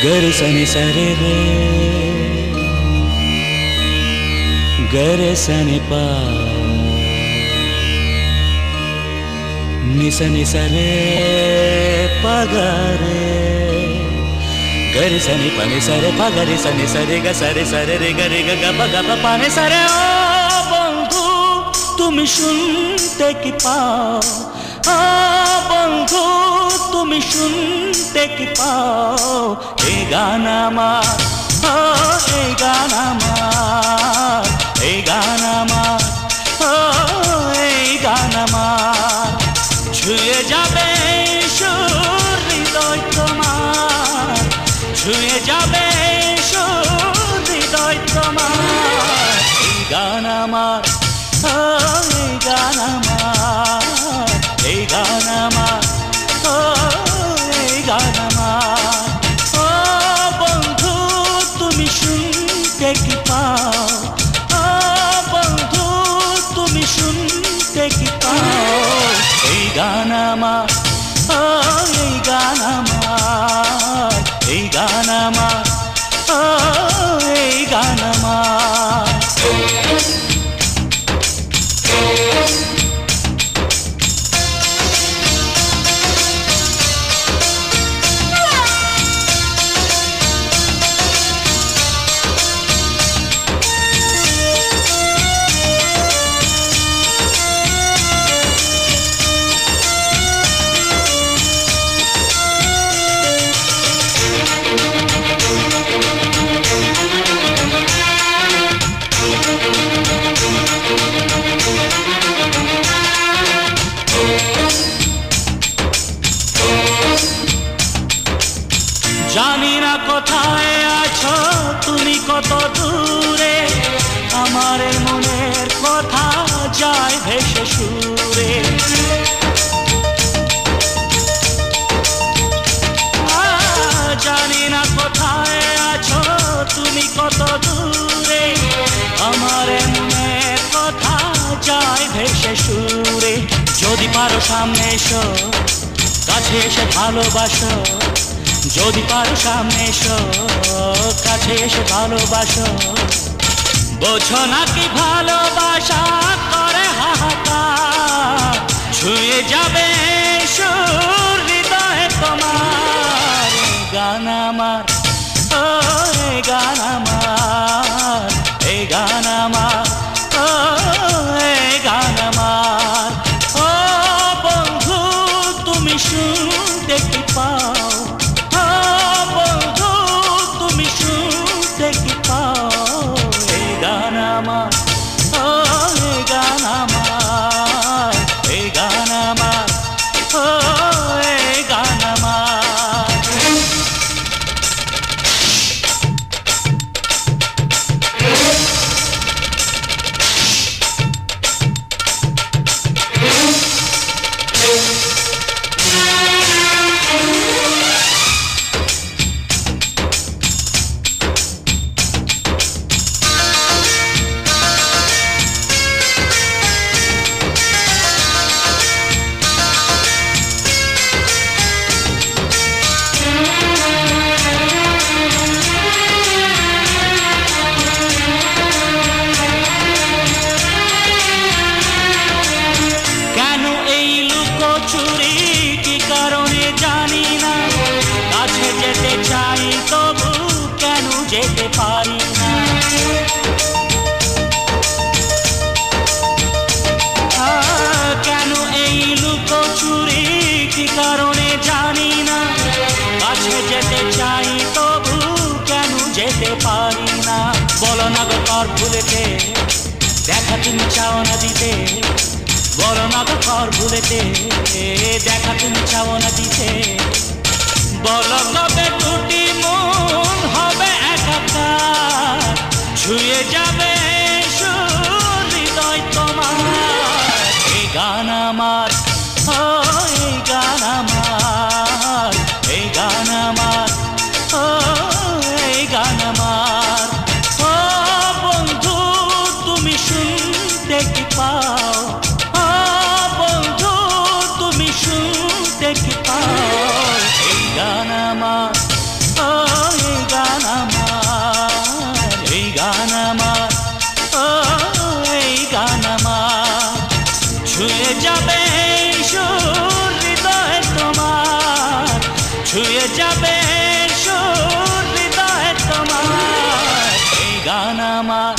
गर सनि सरे रे गर सनि पा निस निस रे प ग रे गर सनि प नि सरे प ग रे सनि सरे ग सरे सरे रे ग रे ग ग प ग प प नि सरे ओ बंधु तुम सुनते कि पाओ ओ बंधु तुम सुनते कि पाओ ए गाना मार ओ ए गाना मार ए गाना मार ओ ए गाना मार छुए जाबे সুর হৃদয় তোমার ছুঁয়ে যাবে সুর হৃদয় তোমার এই গান আমার এই গান আমার এই গান আমার এই গান আমার ও বন্ধু তুমি শুনতে কি পাও ও বন্ধু তুমি শুনতে কি পাও এই গান আমার এই গান আমার এই গান আমার এই গান আমার জানি না কোথায় আছো তুমি কত দূরে আমার মনের কথা যায় ভেসে সুরে জানি না কোথায় আছো তুমি কত দূরে আমার মনের কথা যায় ভেসে সুরে যদি পারো সামনে এসো কাছে এসে ভালোবাসো যদি পারো সামনে এসো কাছে এসে ভালোবাসো বোঝো নাকি ভালোবাসা করে হাহাকার ছুঁয়ে যাবে সুর হৃদয়ে তোমার গান আমার এই গান আমার এই গান আমার এই গান আমার ও বন্ধু তুমি শুনতে কি পাও যেতে পারি না কেন এই লুকোচুরি কি কারণে জানি না কাছে যেতে চাই তবু কেন যেতে পারি না বলো না গো কর ভুলেতে দেখা তুমি চাও না দিতে বলো না গো কর ভুলেতে দেখা তুমি চাও না দিতে বলো কবে টুটি মন হবে একাকার ছুঁয়ে যাবে সুর হৃদয় তোমার এই গান আমার এই গান আমার এই গান আমার এই গান আমার ও বন্ধু তুমি শুনতে কি পাও ও বন্ধু তুমি শুনতে কি পাও এই গান আমার ছুঁয়ে যাবে এই সুর হৃদয় তোমার, ছুঁয়ে যাবে এই সুর হৃদয় তোমার। এই গান আমার